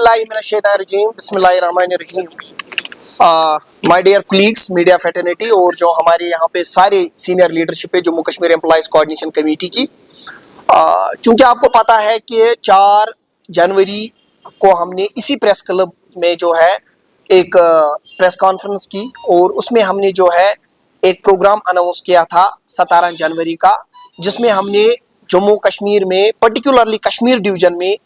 बिस्मिल्लाहिर्रहमानिर्रहीम बिस्मिल्लाहिर्रहमानिर्रहीम। My dear colleagues, media fraternity और जो हमारे यहाँ पे सारे सीनियर लीडरशिप है Jammu Kashmir employees coordination committee की, चूँकि आपको पता है कि 4 जनवरी को हमने इसी प्रेस क्लब में जो है एक प्रेस कॉन्फ्रेंस की और उसमें हमने जो है एक प्रोग्राम अनाउंस किया था 17 जनवरी का, जिसमें हमने जम्मू कश्मीर में पर्टिकुलरली कश्मीर डिवीज़न में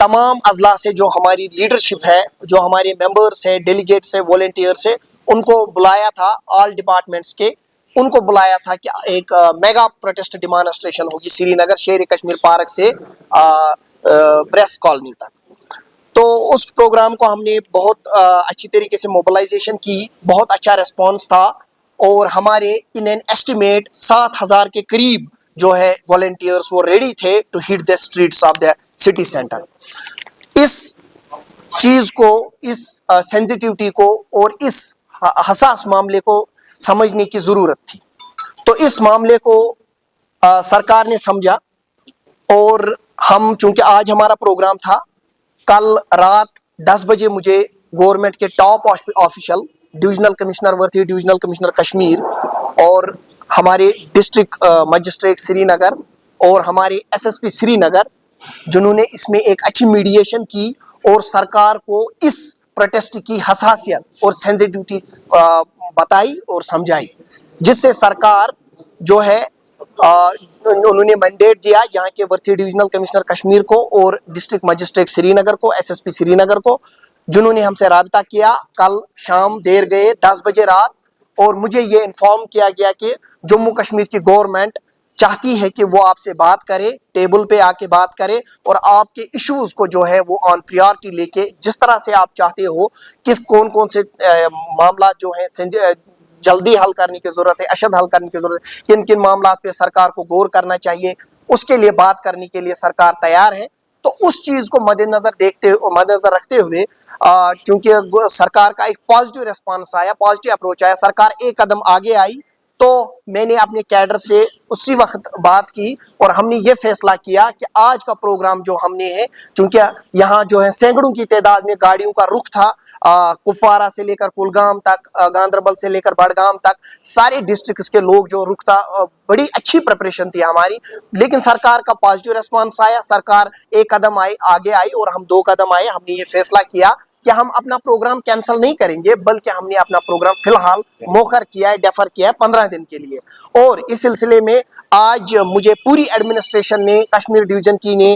तमाम अजला से जो हमारी लीडरशिप है, जो हमारे मेंबर्स है, डेलीगेट्स है, वॉलंटियर्स है, उनको बुलाया था, ऑल डिपार्टमेंट्स के उनको बुलाया था कि एक मेगा प्रोटेस्ट डिमॉन्स्ट्रेशन होगी श्रीनगर शेर कश्मीर पार्क से प्रेस कॉलोनी तक। तो उस प्रोग्राम को हमने बहुत अच्छी तरीके से मोबिलाइजेशन की, बहुत अच्छा रिस्पॉन्स था और हमारे इन एन एस्टिमेट 7,000 के करीब जो है वॉलंटियर्स वो रेडी थे to hit the streets of the city centre. इस चीज़ को, इस सेंसिटिविटी को और इस हसास मामले को समझने की ज़रूरत थी। तो इस मामले को सरकार ने समझा और हम, चूँकि आज हमारा प्रोग्राम था, कल रात 10 बजे मुझे गवर्नमेंट के टॉप ऑफिशियल डिविजनल कमिश्नर वर्ती, डिविजनल कमिश्नर कश्मीर और हमारे डिस्ट्रिक्ट मजिस्ट्रेट श्रीनगर और हमारे एसएसपी श्रीनगर, जिन्होंने इसमें एक अच्छी मीडिएशन की और सरकार को इस प्रोटेस्ट की हसासियत और सेंसिटिविटी बताई और समझाई, जिससे सरकार जो है उन्होंने मैंडेट दिया यहाँ के वर्ती डिविजनल कमिश्नर कश्मीर को और डिस्ट्रिक्ट मजिस्ट्रेट श्रीनगर को, एसएसपी श्रीनगर को, जिन्होंने हमसे राब्ता किया कल शाम देर गए 10 बजे रात, और मुझे ये इन्फॉर्म किया गया कि जम्मू कश्मीर की गवर्नमेंट चाहती है कि वो आपसे बात करे, टेबल पे आके बात करे और आपके इश्यूज को जो है वो ऑन प्रायोरिटी लेके, जिस तरह से आप चाहते हो, कौन कौन से मामला जो है जल्दी हल करने की ज़रूरत है, अशद हल करने की ज़रूरत है, किन किन मामला पे सरकार को गौर करना चाहिए, उसके लिए बात करने के लिए सरकार तैयार है। तो उस चीज़ को मद्देनज़र रखते हुए, चूँकि सरकार का एक पॉजिटिव रिस्पांस आया, पॉजिटिव अप्रोच आया, सरकार एक कदम आगे आई, तो मैंने अपने कैडर से उसी वक्त बात की और हमने ये फैसला किया कि आज का प्रोग्राम जो हमने है, चूँकि यहाँ जो है सैकड़ों की तादाद में गाड़ियों का रुख था, कुपवारा से लेकर कुलगाम तक, गांदरबल से लेकर बड़गाम तक, सारे डिस्ट्रिक्ट्स के लोग जो रुख था, बड़ी अच्छी प्रिपरेशन थी हमारी, लेकिन सरकार का पॉजिटिव रिस्पांस आया, सरकार एक कदम आगे आई और हम 2 कदम आए। हमने ये फैसला किया कि हम अपना प्रोग्राम कैंसिल नहीं करेंगे, बल्कि हमने अपना प्रोग्राम फिलहाल मौखर किया है, डेफर किया है 15 दिन के लिए। और इस सिलसिले में आज मुझे पूरी एडमिनिस्ट्रेशन ने, कश्मीर डिवीजन की ने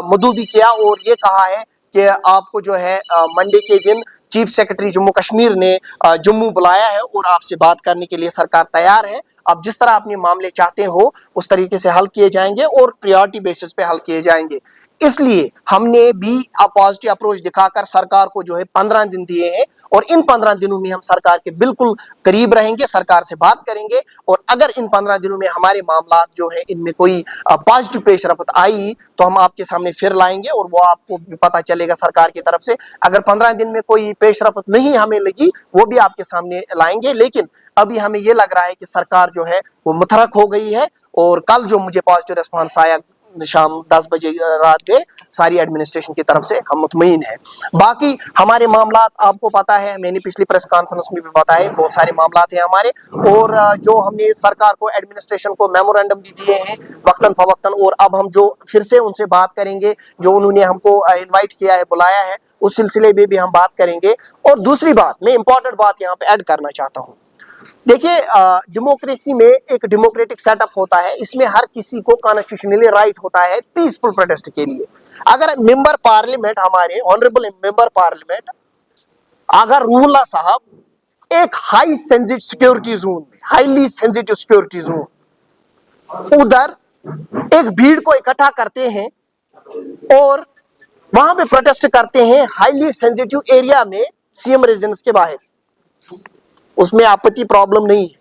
मदऊ भी किया और ये कहा है कि आपको जो है मंडे के दिन चीफ सेक्रेटरी जम्मू कश्मीर ने जम्मू बुलाया है और आपसे बात करने के लिए सरकार तैयार है। आप जिस तरह अपने मामले चाहते हो उस तरीके से हल किए जाएंगे और प्रायोरिटी बेसिस पे हल किए जाएंगे। इसलिए हमने भी पॉजिटिव अप्रोच दिखाकर सरकार को जो है 15 दिन दिए हैं और इन 15 दिनों में हम सरकार के बिल्कुल करीब रहेंगे, सरकार से बात करेंगे और अगर इन 15 दिनों में हमारे मामला जो है इनमें कोई पॉजिटिव पेशरफ्त आई तो हम आपके सामने फिर लाएंगे और वो आपको भी पता चलेगा सरकार की तरफ से। अगर 15 दिन में कोई पेशरफ्त नहीं हमें लगी, वो भी आपके सामने लाएंगे, लेकिन अभी हमें ये लग रहा है कि सरकार जो है वो मुतहरक हो गई है। और कल जो मुझे पॉजिटिव रिस्पांस आया शाम 10 बजे रात के, सारी एडमिनिस्ट्रेशन की तरफ से हम मुतमईन हैं। बाकी हमारे मामला आपको पता है, मैंने पिछली प्रेस कॉन्फ्रेंस में भी बताया, बहुत सारे मामला हैं हमारे, और जो हमने सरकार को, एडमिनिस्ट्रेशन को मेमोरेंडम भी दिए हैं वक्तन फवक्तन, और अब हम जो फिर से उनसे बात करेंगे, जो उन्होंने हमको इन्वाइट किया है, बुलाया है, उस सिलसिले में भी हम बात करेंगे। और दूसरी बात, मैं इंपॉर्टेंट बात यहाँ पे ऐड करना चाहता हूँ। देखिए, डेमोक्रेसी में एक डेमोक्रेटिक सेटअप होता है, इसमें हर किसी को कॉन्स्टिट्यूशनली राइट होता है पीसफुल प्रोटेस्ट के लिए। अगर मेंबर पार्लियामेंट, हमारे ऑनरेबल मेंबर पार्लियामेंट, अगर रूहुल्लाह साहब एक हाई सेंसिटिव सिक्योरिटी जोन में, हाईली सेंसिटिव सिक्योरिटी जोन, उधर एक भीड़ को इकट्ठा करते हैं और वहां पे प्रोटेस्ट करते हैं हाईली सेंसिटिव एरिया में, सीएम रेजिडेंस के बाहर, उसमें आपत्ति प्रॉब्लम नहीं है,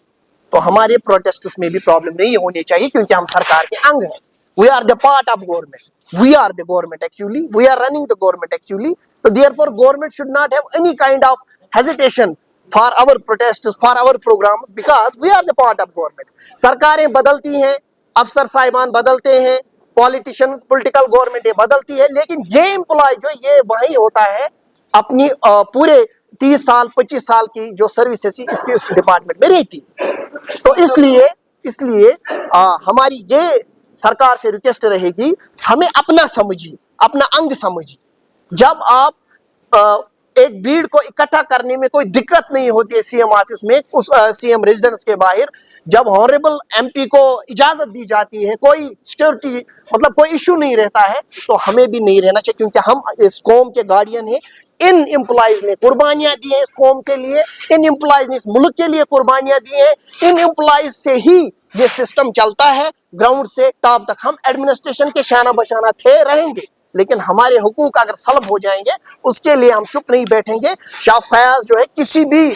तो हमारे प्रोटेस्ट्स में भी प्रॉब्लम नहीं होनी चाहिए, क्योंकि हम सरकार के अंग हैं। We are the part of government, we are the government actually, we are running the government actually. So therefore government should not have any kind of hesitation for our protests, for our programs, because we are the part of government. सरकारें बदलती हैं, अफसर साहिबान बदलते हैं, politician political government बदलती है, लेकिन ये एम्प्लॉय जो ये वही होता है अपनी पूरे 30 साल 25 साल की जो सर्विस है इसके इस डिपार्टमेंट में रहती है। तो इसलिए हमारी ये सरकार से रिक्वेस्ट रहेगी, हमें अपना समझिए, अपना अंग समझिए। जब आप एक भीड़ को इकट्ठा करने में कोई दिक्कत नहीं होती है सीएम ऑफिस में, उस सीएम रेजिडेंस के बाहर जब ऑनरेबल एमपी को इजाजत दी जाती है, कोई सिक्योरिटी मतलब कोई इशू नहीं रहता है, तो हमें भी नहीं रहना चाहिए, क्योंकि हम इस कौम के गार्डियन हैं। इन एम्प्लॉइज ने कुर्बानियां दी हैं इस कौम के लिए, इन एम्प्लॉइज ने इस मुल्क के लिए कुर्बानियां दी हैं, इन एम्प्लॉइज से ही ये सिस्टम चलता है ग्राउंड से टॉप तक। हम एडमिनिस्ट्रेशन के शाना बशाना थे रहेंगे, लेकिन हमारे हुकूक अगर सल्ब हो जाएंगे उसके लिए हम चुप नहीं बैठेंगे। शाह फयाज जो है किसी भी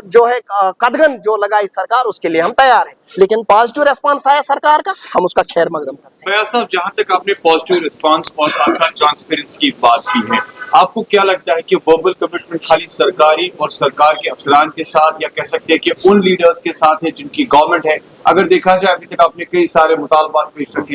जो है कदगन जो लगाई सरकार उसके लिए हम तैयार हैं, लेकिन पॉजिटिव रेस्पॉन्स आया सरकार का, हम उसका खैर मकदम करते हैं। फयाज साहब, जहां तक आपने पॉजिटिव रिस्पांस और साथ ट्रांसपेरेंसी की बात की है, आपको क्या लगता है कि वर्बल कमिटमेंट खाली सरकारी और सरकार के अफसरान के साथ, या कह सकते हैं कि उन लीडर्स के साथ है जिनकी गवर्नमेंट है? अगर देखा जाए अभी तक आपने कई सारे मुतालबात पेश रखे